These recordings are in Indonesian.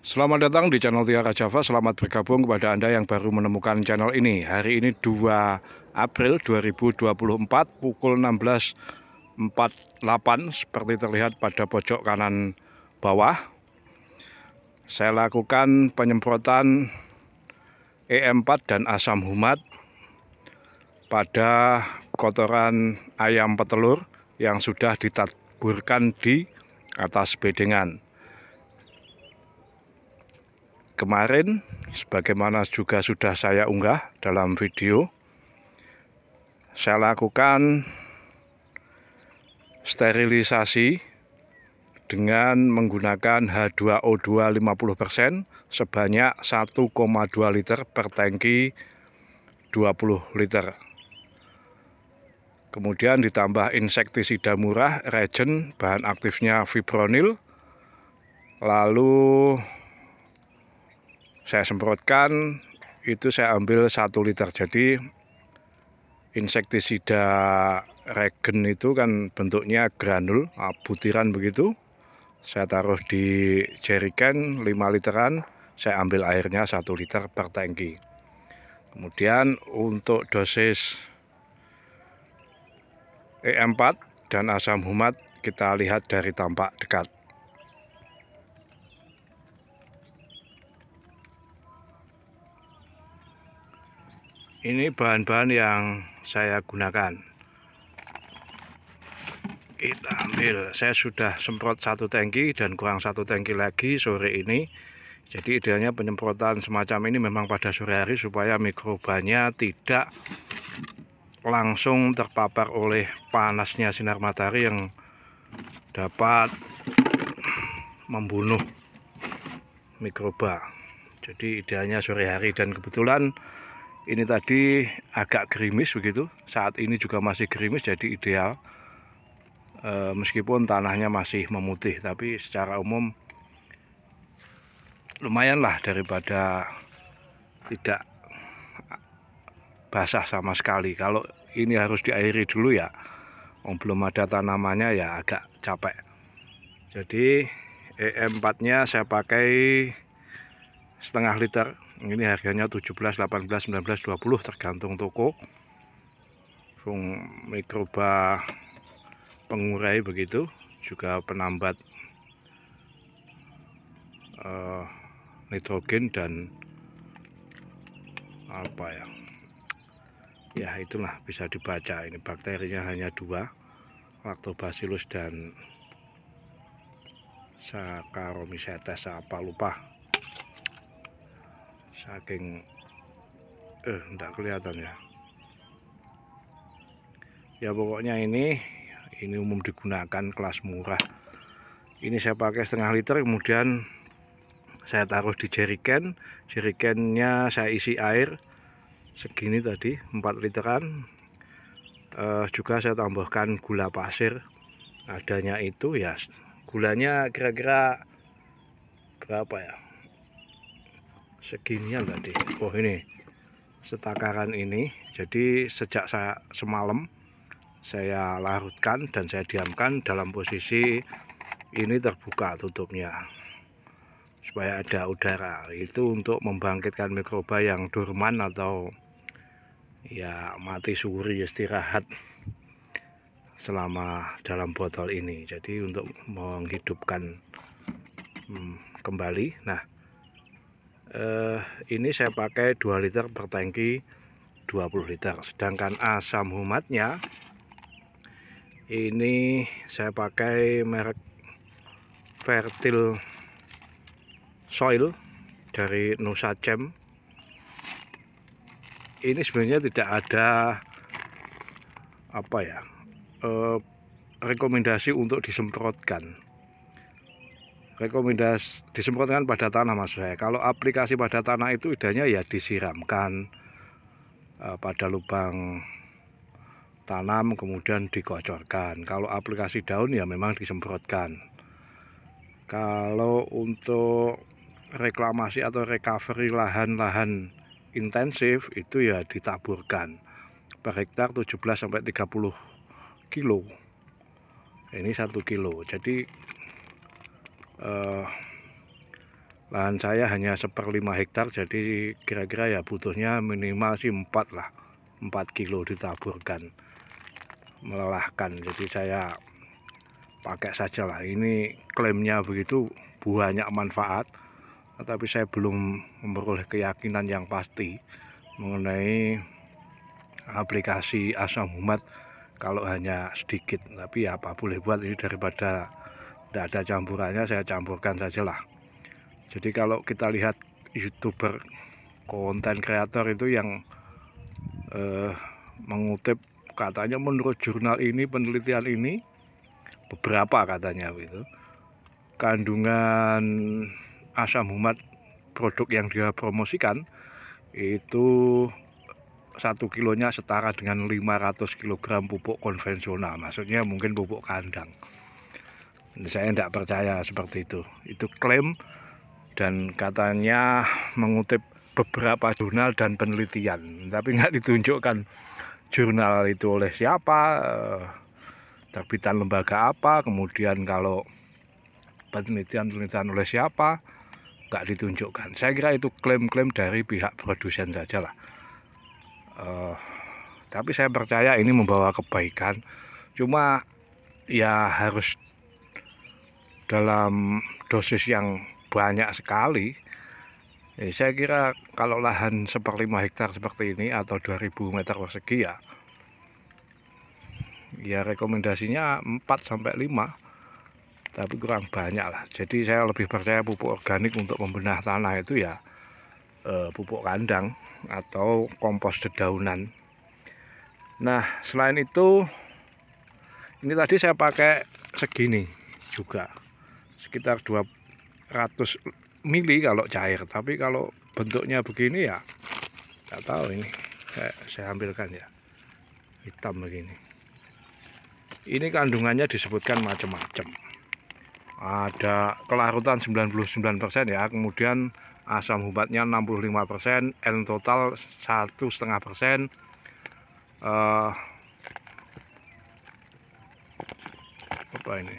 Selamat datang di channel Tiara Java. Selamat bergabung kepada Anda yang baru menemukan channel ini. Hari ini 2 April 2024 pukul 16.48 seperti terlihat pada pojok kanan bawah. Saya lakukan penyemprotan EM4 dan asam humat pada kotoran ayam petelur yang sudah ditaburkan di atas bedengan. Kemarin, sebagaimana juga sudah saya unggah dalam video, saya lakukan sterilisasi dengan menggunakan H2O2 50% sebanyak 1,2 liter per tangki 20 liter. Kemudian ditambah insektisida murah, reagent, bahan aktifnya fipronil. Lalu saya semprotkan, itu saya ambil 1 liter. Jadi insektisida regen itu kan bentuknya granul, butiran begitu. Saya taruh di jerigen 5 literan, saya ambil airnya 1 liter per tangki. Kemudian untuk dosis EM4 dan asam humat kita lihat dari tampak dekat. Ini bahan-bahan yang saya gunakan. Kita ambil, saya sudah semprot 1 tangki dan kurang 1 tangki lagi sore ini. Jadi idealnya penyemprotan semacam ini memang pada sore hari supaya mikrobanya tidak langsung terpapar oleh panasnya sinar matahari yang dapat membunuh mikroba. Jadi idealnya sore hari, dan kebetulan ini tadi agak gerimis begitu. Saat ini juga masih gerimis, jadi ideal. Meskipun tanahnya masih memutih, tapi secara umum lumayanlah daripada tidak basah sama sekali. Kalau ini harus diairi dulu ya, belum ada tanamannya ya agak capek. Jadi EM4-nya saya pakai setengah liter. Ini harganya 17, 18, 19, 20 tergantung toko. Mikroba pengurai begitu, juga penambat nitrogen dan apa ya itulah, bisa dibaca. Ini bakterinya hanya 2, Lactobacillus dan Saccharomycetes apa lupa, saking enggak kelihatan ya pokoknya ini umum digunakan, kelas murah. Ini saya pakai setengah liter, kemudian saya taruh di jerigen. Jerigennya saya isi air segini tadi, 4 literan. Juga saya tambahkan gula pasir adanya itu ya. Gulanya kira-kira berapa ya, seginian tadi. Oh ini setakaran ini. Jadi sejak saya semalam saya larutkan dan saya diamkan dalam posisi ini terbuka tutupnya supaya ada udara. Itu untuk membangkitkan mikroba yang dorman atau ya mati suri, istirahat selama dalam botol ini. Jadi untuk menghidupkan kembali. Nah, ini saya pakai 2 liter per tangki 20 liter. Sedangkan asam humatnya ini saya pakai merek Fertile Soil dari Nusa Chem. Ini sebenarnya tidak ada rekomendasi untuk disemprotkan. Rekomendasi disemprotkan pada tanah maksud saya. Kalau aplikasi pada tanah itu idenya ya disiramkan pada lubang tanam kemudian dikocorkan. Kalau aplikasi daun ya memang disemprotkan. Kalau untuk reklamasi atau recovery lahan-lahan intensif itu ya ditaburkan per hektar 17 sampai 30 kilo. Ini 1 kilo. Jadi Lahan saya hanya 1/5 hektar, jadi kira-kira ya butuhnya minimal sih 4 lah, 4 kilo ditaburkan, melelahkan. Jadi saya pakai saja lah. Ini klaimnya begitu, banyak manfaat, tetapi saya belum memperoleh keyakinan yang pasti mengenai aplikasi asam humat kalau hanya sedikit. Tapi ya apa boleh buat, ini daripada tidak ada campurannya, saya campurkan saja lah. Jadi kalau kita lihat YouTuber, konten kreator itu yang mengutip, katanya menurut jurnal ini, penelitian ini, beberapa katanya gitu, kandungan asam humat produk yang dia promosikan itu 1 kilonya setara dengan 500 kg pupuk konvensional, maksudnya mungkin pupuk kandang. Saya tidak percaya seperti itu klaim, dan katanya mengutip beberapa jurnal dan penelitian, tapi nggak ditunjukkan jurnal itu oleh siapa, terbitan lembaga apa, kemudian kalau penelitian oleh siapa, nggak ditunjukkan. Saya kira itu klaim-klaim dari pihak produsen saja lah. Tapi saya percaya ini membawa kebaikan, cuma ya harus dalam dosis yang banyak sekali. Saya kira kalau lahan 1/5 hektar seperti ini atau 2000 meter persegi ya rekomendasinya 4-5, tapi kurang banyak lah. Jadi saya lebih percaya pupuk organik untuk membenah tanah itu ya pupuk kandang atau kompos dedaunan. Nah, selain itu, ini tadi saya pakai segini juga, sekitar 200 mili kalau cair, tapi kalau bentuknya begini ya nggak tahu. Ini saya ambilkan ya, hitam begini. Ini kandungannya disebutkan macam-macam, ada kelarutan 99% ya, kemudian asam humatnya 65%, N total 1,5%, apa ini,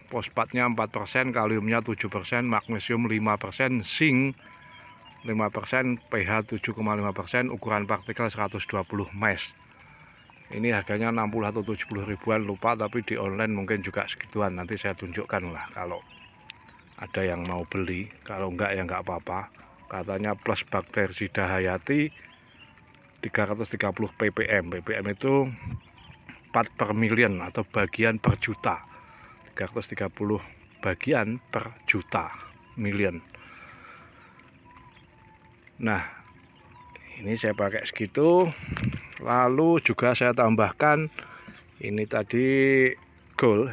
fosfatnya 4%, kaliumnya 7%, magnesium 5%, zinc 5%, pH 7,5%, ukuran partikel 120 mesh. Ini harganya 60 atau 70 ribuan, lupa, tapi di online mungkin juga segituan. Nanti saya tunjukkan lah kalau ada yang mau beli. Kalau enggak ya enggak apa-apa. Katanya plus bakterisida hayati 330 ppm. ppm itu 4/million atau bagian per juta. 330 bagian per juta, million. Nah, ini saya pakai segitu. Lalu juga saya tambahkan ini tadi Gold,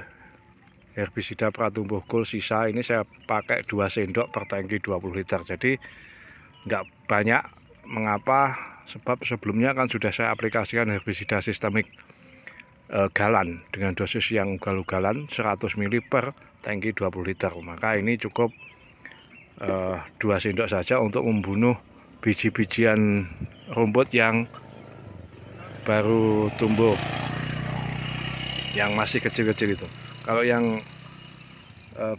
herbisida pratumbuh Gold sisa. Ini saya pakai 2 sendok per tangki 20 liter. Jadi nggak banyak. Mengapa? Sebab sebelumnya kan sudah saya aplikasikan herbisida sistemik galan dengan dosis yang ugal-ugalan 100 ml per tangki 20 liter. Maka ini cukup 2 sendok saja untuk membunuh biji-bijian rumput yang baru tumbuh, yang masih kecil-kecil itu. Kalau yang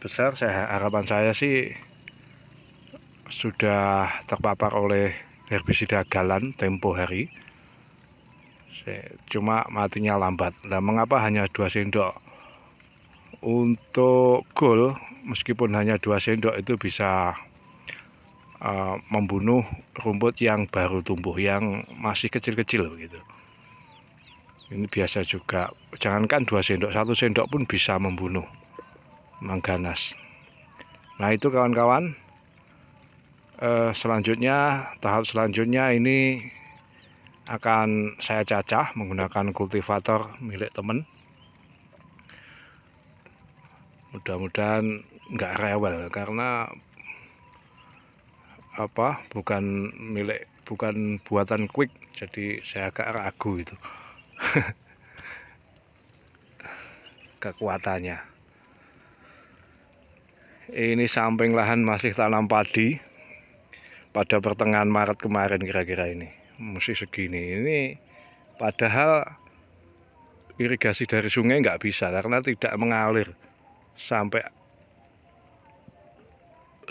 besar, harapan saya sih sudah terpapar oleh herbisida galan tempo hari, cuma matinya lambat. Nah, mengapa hanya 2 sendok? Untuk Gold, meskipun hanya 2 sendok itu bisa membunuh rumput yang baru tumbuh, yang masih kecil-kecil gitu. Ini biasa juga, jangankan 2 sendok, 1 sendok pun bisa membunuh mangganas. Nah itu kawan-kawan, selanjutnya, tahap selanjutnya ini akan saya cacah menggunakan kultivator milik teman. Mudah-mudahan nggak rewel, karena bukan buatan Quick, jadi saya agak ragu itu kekuatannya. Ini samping lahan masih tanam padi pada pertengahan Maret kemarin kira-kira, ini masih segini. Ini padahal irigasi dari sungai nggak bisa karena tidak mengalir sampai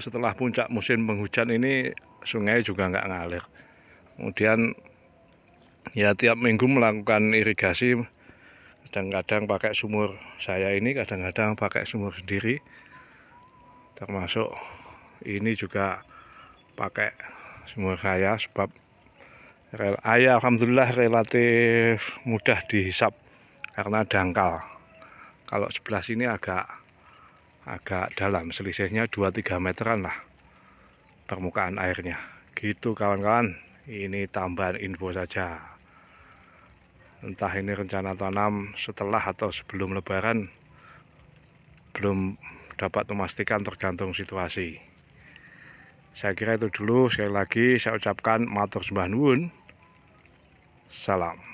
setelah puncak musim penghujan ini sungai juga nggak ngalir. Kemudian ya tiap minggu melakukan irigasi, kadang-kadang pakai sumur saya ini, kadang-kadang pakai sumur sendiri, termasuk ini juga pakai sumur saya, sebab air alhamdulillah relatif mudah dihisap karena dangkal. Kalau sebelah sini agak dalam, selisihnya 2-3 meteran lah permukaan airnya. Gitu kawan-kawan, ini tambahan info saja. Entah ini rencana tanam setelah atau sebelum lebaran, belum dapat memastikan, tergantung situasi. Saya kira itu dulu. Sekali lagi saya ucapkan matur sembah nuwun. Salam.